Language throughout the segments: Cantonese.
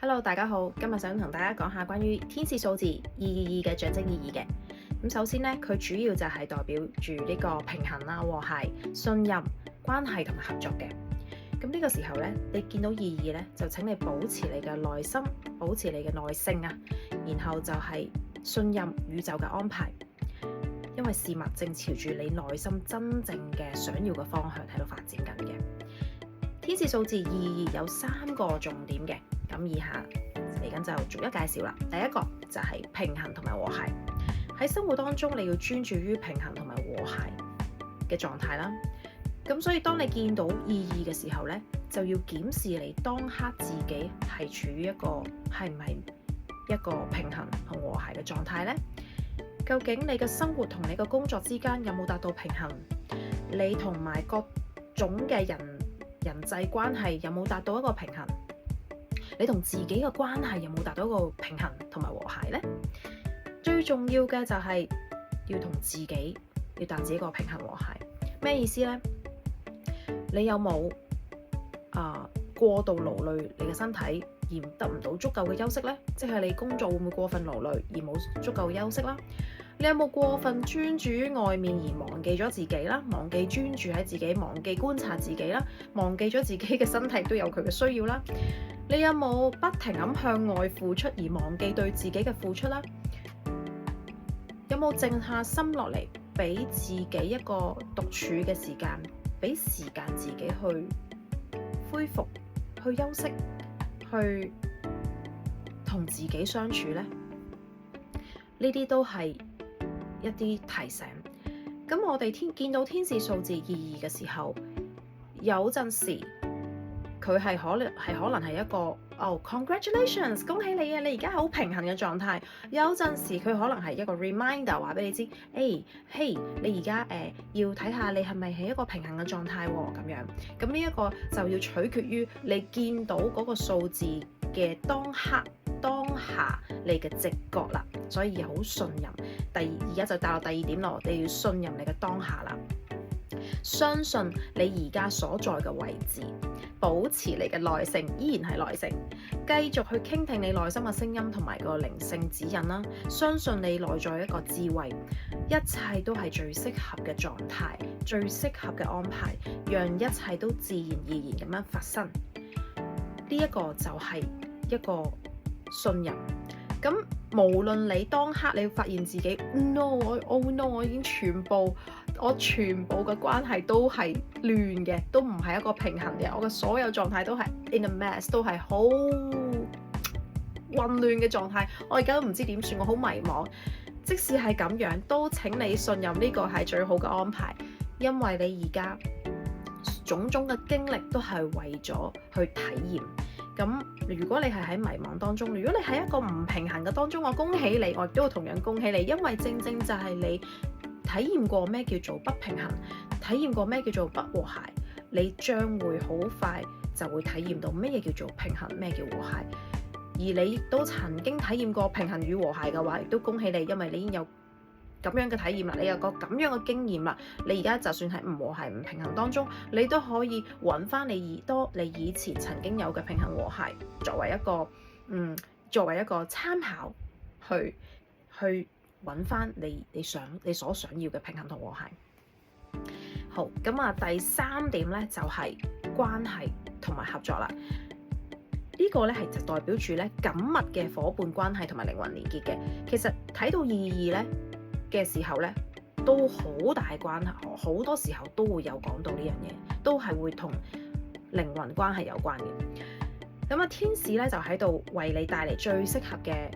Hello，大家好，今日想同大家講下關於天使數字222嘅象徵意義嘅。咁首先呢，佢主要就係代表住呢個平衡啦、和諧、信任、關係同埋合作嘅。咁呢個時候呢，你見到22呢，就請你保持你嘅內心，保持你嘅耐性啊，然後就係信任宇宙嘅安排，因為事物正朝住你內心真正嘅想要嘅方向喺度發展緊嘅。天使數字222有3個重點嘅。咁以下嚟緊就逐一介紹啦。第一個就係平衡同埋和諧。喺生活當中，你要專注於平衡同埋和諧嘅狀態啦。咁所以當你見到22嘅時候呢，就要檢視你當刻自己係處於係唔係一個平衡同和諧嘅狀態呢？究竟你嘅生活同你嘅工作之間有冇達到平衡？你同埋各種嘅人際關係有冇達到一個平衡？你同自己嘅關係有冇達到一個平衡同埋和諧呢？最重要嘅就係要同自己要達至一個平衡和諧。咩意思呢？你有冇過度勞累你嘅身體而得唔到足夠嘅休息呢？即係你工作會唔會過分勞累而冇足夠休息啦？你有冇過分專注於外面而忘記咗自己啦？忘記專注喺自己，忘記觀察自己啦？忘記咗自己嘅身體都有佢嘅需要啦？你有冇不停咁向外付出而忘記對自己嘅付出啦？有冇靜下心落嚟，俾自己一個獨處嘅時間，俾時間自己去恢復、去休息、去同自己相處呢？呢啲都係一啲提醒。咁我哋見到天使數字22嘅時候，有陣時佢係可能係一個congratulations， 恭喜你啊！你而家係好平衡嘅狀態。有陣時佢可能係一個 reminder， 話俾你知，嘿，你而家要睇下你係咪係一個平衡嘅狀態喎，咁樣。咁呢一個就要取決於你見到嗰個數字嘅當下你嘅直覺啦，所以好信任。而家就帶落第二點咯，你要信任你嘅當下啦，相信你而家所在嘅位置，保持你嘅耐性，依然係耐性，繼續去傾聽你內心嘅聲音同埋個靈性指引啦。相信你內在一個智慧，一切都係最適合嘅狀態，最適合嘅安排，讓一切都自然而然咁樣發生。呢一個就係一個信任。咁無論你當刻你會發現自己 oh no， 我已經全部嘅關係都係亂嘅，都唔係一個平衡嘅，我嘅所有狀態都係 in a mess， 都係好混亂嘅狀態，我而家都唔知點算，我好迷茫。即使係咁樣，都請你信任呢個係最好嘅安排，因為你而家種種嘅經歷都係為咗去體驗。咁如果你係喺迷茫當中，如果你喺一個唔平衡嘅當中，我恭喜你，我亦都會同樣恭喜你，因為正正就係你體驗過咩叫做不平衡，體驗過咩叫做不和諧，你將會好快就會體驗到咩叫做平衡，咩叫和諧。而你亦都曾經體驗過平衡與和諧嘅話，亦都恭喜你，因為你已經有咁樣嘅體驗啦，你有個咁樣嘅經驗啦，你而家就算係唔和諧、唔平衡當中，你都可以揾翻你以前曾經有嘅平衡和諧，作為一個參考，去揾翻你所想要嘅平衡同和諧。好，咁啊，第3點咧就係關係同埋合作啦。呢個咧係就代表住咧緊密嘅夥伴關係同埋靈魂連結嘅。其實睇到22咧嘅時候咧，都好大關係，好多時候都會有講到呢樣嘢，都係會同靈魂關係有關嘅。咁啊，天使咧就喺度為你帶嚟最適合嘅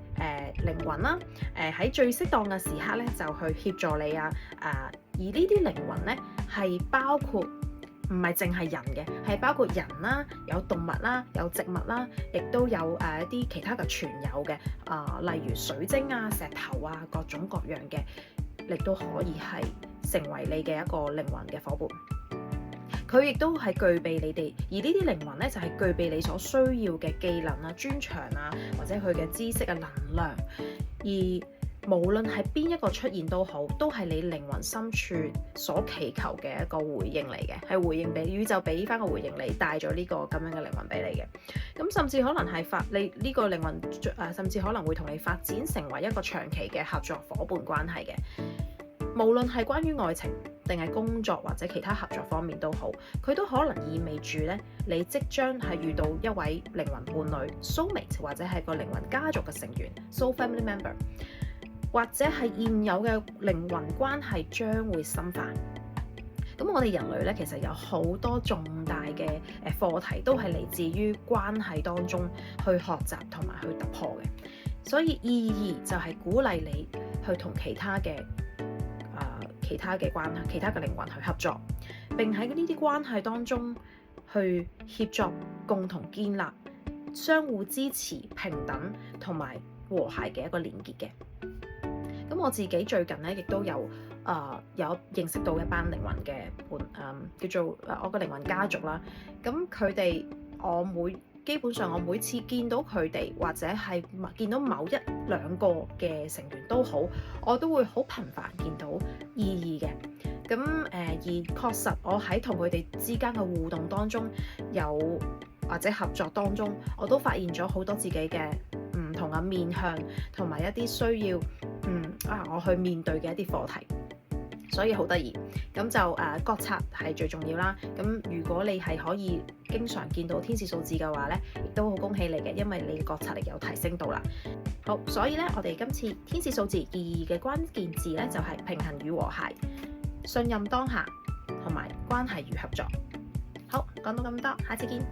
靈魂啦，喺最適當嘅時刻咧就去協助你啊。而呢啲靈魂咧係包括唔係淨係人嘅，係包括人啦，有動物啦，有植物啦，亦都有一啲其他嘅存有嘅例如水晶啊、石頭啊，各種各樣嘅，亦都可以係成為你嘅一個靈魂嘅夥伴。佢亦都係具備你哋，而呢啲靈魂咧就係具備你所需要嘅技能啊、專長啊，或者佢嘅知識嘅能量。而無論係邊一個出現都好，都係你靈魂深處所祈求嘅一個回應嚟嘅，係回應俾宇宙俾翻個回應你，帶咗呢個咁樣嘅靈魂俾你嘅。咁甚至可能係你呢個靈魂甚至可能會同你發展成為一個長期嘅合作夥伴關係嘅。無論係關於愛情定係工作或者其他合作方面都好，佢都可能意味住咧，你即將係遇到一位靈魂伴侶 soulmate 或者係個靈魂家族嘅成員 soul family member， 或者係現有嘅靈魂關係將會深化。咁我哋人類咧，其實有好多重大嘅課題都係嚟自於關係當中去學習同埋去突破嘅，所以意義就係鼓勵你去同其他嘅關係、其他嘅靈魂去合作，並喺呢啲關係當中去協作，共同建立相互支持、平等同埋和諧嘅一個連結嘅。咁我自己最近咧，亦都有認識到一班靈魂嘅叫做我個靈魂家族啦。咁佢哋基本上我每次見到佢哋，或者係見到某一兩個嘅成員都好，我都會好頻繁見到意義嘅。咁而確實我喺同佢哋之間嘅互動當中，或者合作當中，我都發現咗好多自己嘅唔同嘅面向，同埋一啲需要我去面對嘅一啲課題。所以好得意，咁就覺察係最重要啦。咁如果你係可以經常見到天使數字嘅話咧，亦都好恭喜你嘅，因為你嘅覺察力有提升到啦。好，所以咧，我哋今次天使數字意義嘅關鍵字咧就係平衡與和諧、信任當下同埋關係與合作。好，講到咁多，下次見。